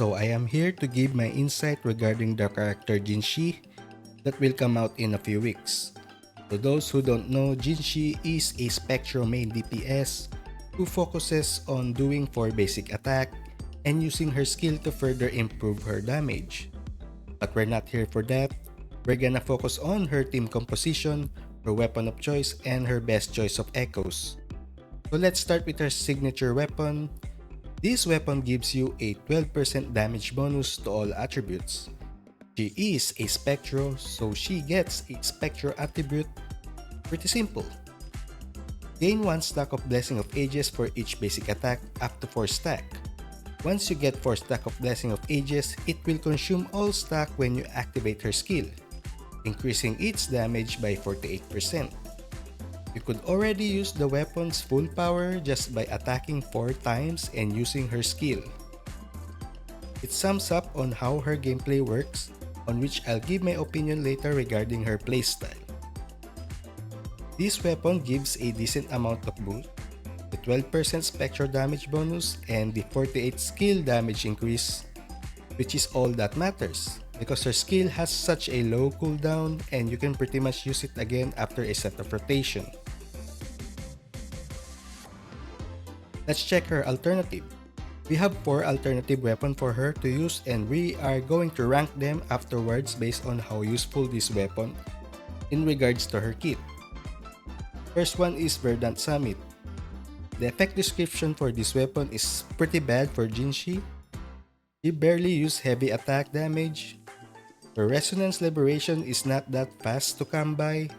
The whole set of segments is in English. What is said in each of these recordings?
So I am here to give my insight regarding the character Jinshi that will come out in a few weeks. To those who don't know, Jinshi is a Spectro main DPS who focuses on doing 4 basic attack and using her skill to further improve her damage. But we're not here for that. We're gonna focus on her team composition, her weapon of choice, and her best choice of echoes. So let's start with her signature weapon. This weapon gives you a 12% damage bonus to all attributes. She is a Spectro, so she gets a Spectro attribute. Pretty simple. Gain 1 stack of Blessing of Ages for each basic attack up to 4 stack. Once you get 4 stack of Blessing of Ages, it will consume all stack when you activate her skill, increasing its damage by 48%. You could already use the weapon's full power just by attacking 4 times and using her skill. It sums up on how her gameplay works, on which I'll give my opinion later regarding her playstyle. This weapon gives a decent amount of boost, the 12% spectral damage bonus and the 48 skill damage increase, which is all that matters because her skill has such a low cooldown and you can pretty much use it again after a set of rotation. Let's check her alternative. We have 4 alternative weapons for her to use and we are going to rank them afterwards based on how useful this weapon in regards to her kit. First one is Verdant Summit. The effect description for this weapon is pretty bad for Jinshi. She barely uses heavy attack damage. Her Resonance Liberation is not that fast to come by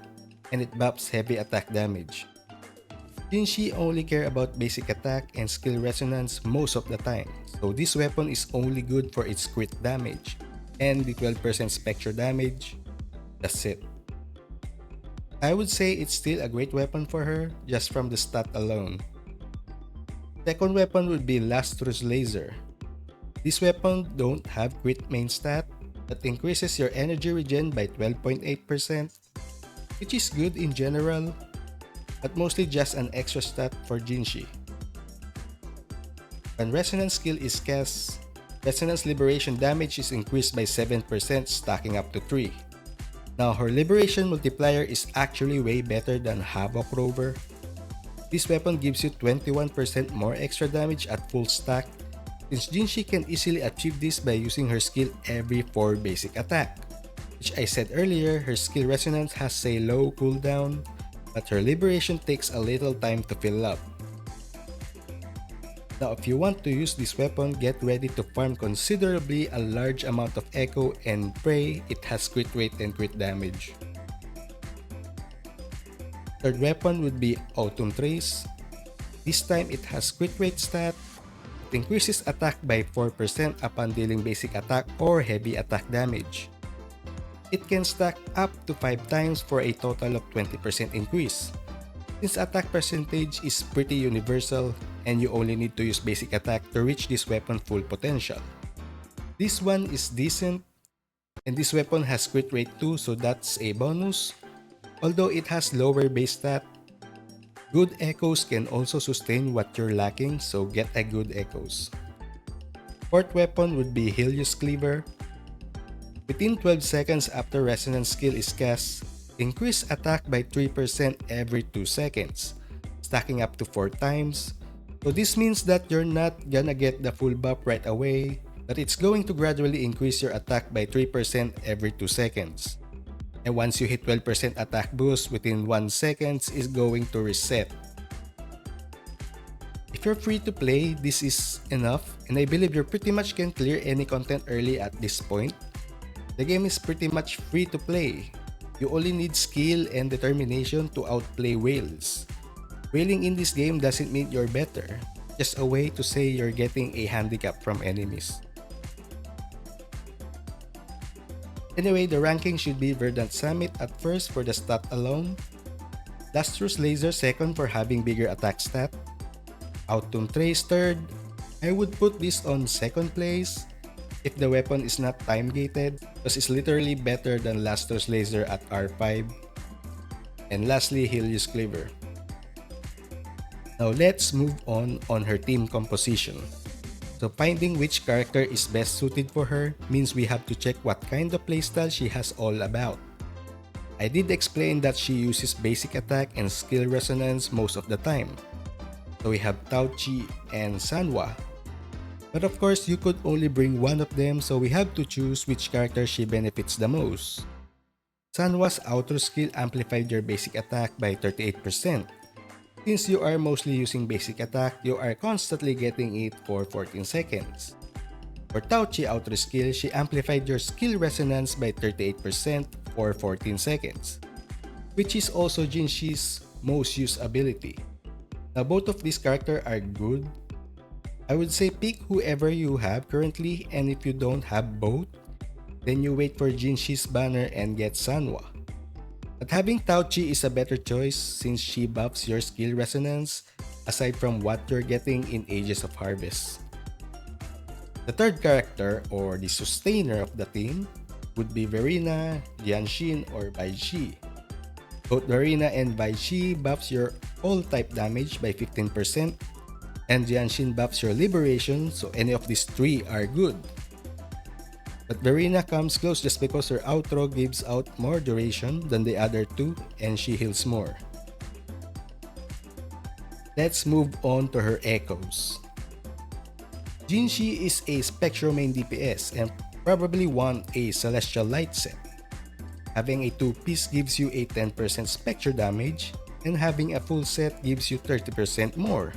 and it buffs heavy attack damage. Jinshi only care about basic attack and skill resonance most of the time, so this weapon is only good for its crit damage and the 12% spectral damage. That's it. I would say it's still a great weapon for her just from the stat alone. Second weapon would be Lustrous Laser. This weapon don't have crit main stat that increases your energy regen by 12.8%, which is good in general, but mostly just an extra stat for Jinshi. When Resonance skill is cast, Resonance Liberation damage is increased by 7%, stacking up to 3. Now her Liberation multiplier is actually way better than Havoc Rover. This weapon gives you 21% more extra damage at full stack, since Jinshi can easily achieve this by using her skill every 4 basic attack. Which I said earlier, her skill Resonance has a low cooldown, but her Liberation takes a little time to fill up. Now if you want to use this weapon, get ready to farm considerably a large amount of echo and pray it has crit rate and crit damage. Third weapon would be Autumn Trace. This time it has crit rate stat. It increases attack by 4% upon dealing basic attack or heavy attack damage. It can stack up to 5 times for a total of 20% increase. Since attack percentage is pretty universal and you only need to use basic attack to reach this weapon full potential. This one is decent and this weapon has crit rate too, so that's a bonus. Although it has lower base stat, good echoes can also sustain what you're lacking, so get a good echoes. Fourth weapon would be Helios Cleaver. Within 12 seconds after Resonance skill is cast, increase attack by 3% every 2 seconds, stacking up to 4 times. So this means that you're not gonna get the full buff right away, but it's going to gradually increase your attack by 3% every 2 seconds. And once you hit 12% attack boost within 1 second is going to reset. If you're free to play, this is enough and I believe you pretty much can clear any content early at this point. The game is pretty much free to play. You only need skill and determination to outplay whales. Whaling in this game doesn't mean you're better, just a way to say you're getting a handicap from enemies. Anyway, the ranking should be Verdant Summit at first for the stat alone, Lustrous Laser second for having bigger attack stat, Autumn Trace third. I would put this on second place if the weapon is not time gated, because it's literally better than Lustrous Laser at R5. And lastly, Helios Cleaver. Now let's move on her team composition. So finding which character is best suited for her means we have to check what kind of playstyle she has all about. I did explain that she uses basic attack and skill resonance most of the time. So we have Tauchi and Sanwa. But of course, you could only bring one of them, so we have to choose which character she benefits the most. Sanwa's outer skill amplified your basic attack by 38%. Since you are mostly using basic attack, you are constantly getting it for 14 seconds. For Tauchi outer skill, she amplified your skill resonance by 38% for 14 seconds, which is also Jinshi's most used ability. Now both of these characters are good. I would say pick whoever you have currently, and if you don't have both, then you wait for Jinshi's banner and get Sanwa. But having Tauchi is a better choice since she buffs your skill resonance aside from what you're getting in Ages of Harvest. The third character or the sustainer of the team would be Verena, Jianshin, or Baishi. Both Verena and Baishi buffs your all type damage by 15% and Jianshin buffs your liberation, so any of these three are good. But Verena comes close just because her outro gives out more duration than the other two and she heals more. Let's move on to her echoes. Jinshi is a Spectral main DPS and probably want a Celestial Light set. Having a 2-piece gives you a 10% Spectre damage and having a full set gives you 30% more.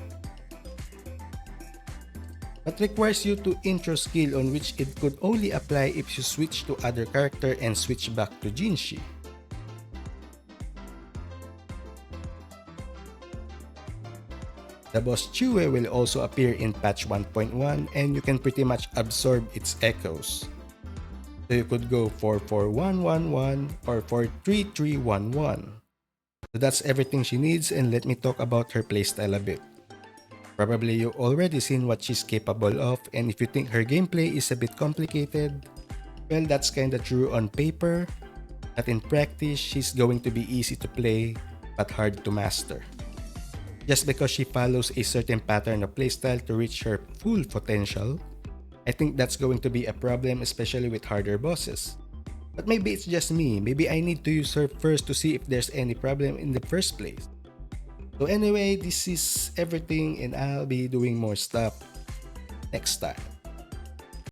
But requires you to intro skill on which it could only apply if you switch to other character and switch back to Jinshi. The boss Chue will also appear in patch 1.1 and you can pretty much absorb its echoes. So you could go 44111 or 43311. So that's everything she needs, and let me talk about her playstyle a bit. Probably you already seen what she's capable of, and if you think her gameplay is a bit complicated, well, that's kinda true on paper, but in practice she's going to be easy to play but hard to master. Just because she follows a certain pattern of playstyle to reach her full potential, I think that's going to be a problem, especially with harder bosses. But maybe it's just me, maybe I need to use her first to see if there's any problem in the first place. So anyway, this is everything and I'll be doing more stuff next time.